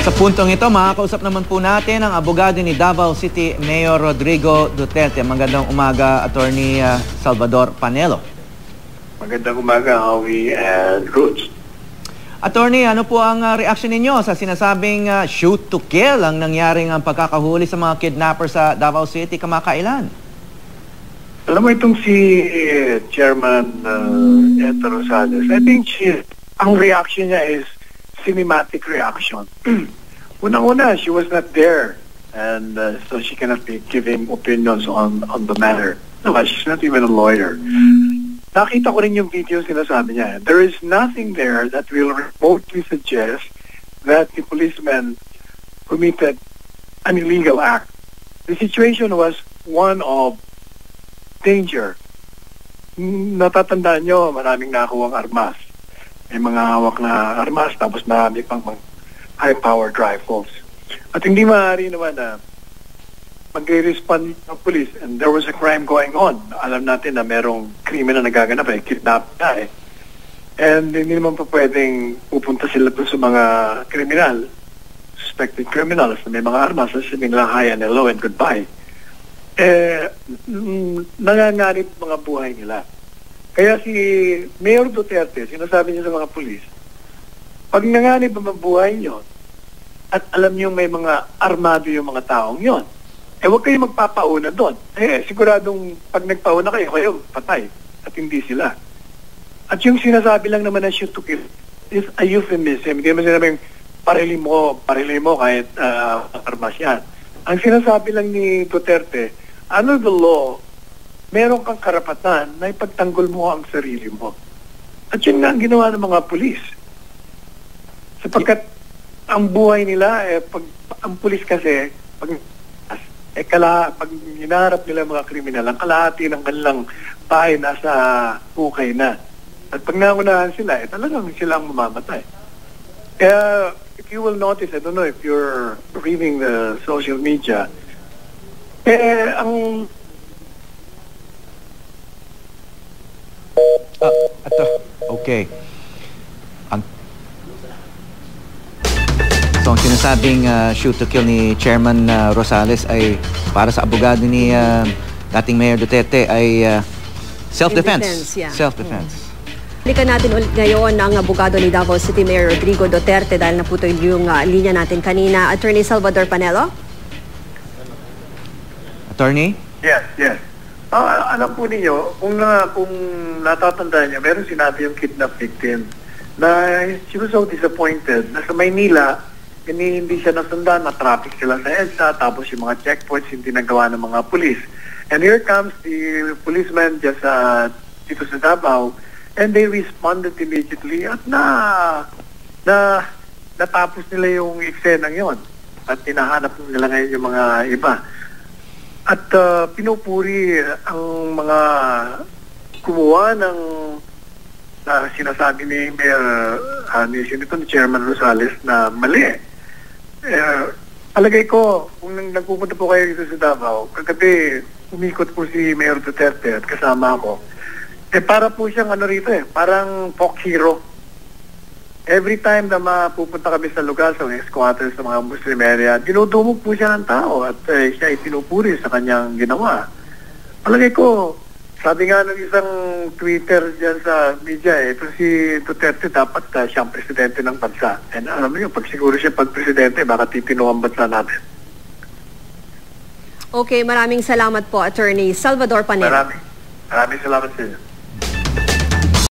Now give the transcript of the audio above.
Sa puntong ito, makakausap naman po natin ang abogado ni Davao City Mayor Rodrigo Duterte. Magandang umaga, Attorney Salvador Panelo. Magandang umaga, Howie and Roots. Attorney, ano po ang reaction ninyo sa sinasabing shoot to kill ang nangyaring pagkakahuli sa mga kidnapper sa Davao City kamakailan? Alam mo itong si Chairman Eto Rosales, I think ang reaction niya is cinematic reaction. Unang-una, she was not there, and so she cannot be giving opinions on the matter. No, she's not even a lawyer. Nakita ko rin yung video sinasabi niya. There is nothing there that will remotely suggest that the policeman committed an illegal act. The situation was one of danger. Natatandaan nyo, maraming nakuwang armas. May mga hawak na armas, tapos marami pang high-powered rifles. At hindi maaari naman na magre-respond ng police and there was a crime going on. Alam natin na merong krimen na nagaganap, kidnap na . And hindi naman pa pwedeng pupunta sila sa mga kriminal, suspected criminals na may mga armas, sasabihin nila hi and hello and goodbye. Nanganganib mga buhay nila. Kaya si Mayor Duterte, sinasabi niya sa mga pulis, pag nanganib ang buhay nyo, at alam niyo may mga armado yung mga taong yon, huwag kayo magpapauna doon. Siguradong pag nagpauna kayo patay, at hindi sila. At yung sinasabi lang naman na shoot to kill is a euphemism. Hindi naman sinabing parili mo kahit armas yan. Ang sinasabi lang ni Duterte, under the law, meron kang karapatan na ipagtanggol mo ang sarili mo. At yun nga ang ginawa ng mga pulis. Sapagkat ang buhay nila, pag ang pulis kasi, pag hinaharap nila mga kriminal, ang kalahati ng kanilang bahay nasa hukay na. At pag nangunahan sila, talagang sila ang mamamatay. Kaya, if you will notice, I don't know if you're reading the social media, okay. So, ang sinasabing shoot to kill ni Chairman Rosales ay para sa abogado ni dating Mayor Duterte ay self-defense. Self-defense. Balikan natin ulit ngayon ang abogado ni Davao City Mayor Rodrigo Duterte dahil naputo yung linya natin kanina. Attorney Salvador Panelo? Attorney? Yes. Alam po ninyo, kung natatandaan niya, meron sinabi yung kidnap victim na she was so disappointed na sa Maynila, hindi siya nasundan, na-traffic sila sa EDSA, tapos yung mga checkpoints hindi nagawa ng mga police. And here comes the policeman just dito sa Davao, and they responded immediately at natapos nila yung eksenang yon at hinahanap nila ngayon yung mga iba. At pinupuri ang mga kumuha ng sinasabi ni Mayor ni Chairman Rosales na mali. Palagay ko, kung nagpupunta po kayo dito sa Davao, kagabi umikot po si Mayor Duterte at kasama ako. Para po siyang rito parang folk hero. Every time na mapupunta kami sa lugar, sa squatters, sa mga Muslim area, dinudumog po siya ng tao at siya ay pinupuri sa kanyang ginawa. Palagay ko, sabi nga ng isang Twitter dyan sa media, ito si Duterte dapat siyang presidente ng bansa. And alam niyo, pag siguro siya pag-presidente, baka titino ang bansa natin. Okay, maraming salamat po, Attorney Salvador Panelo. Maraming salamat sa inyo.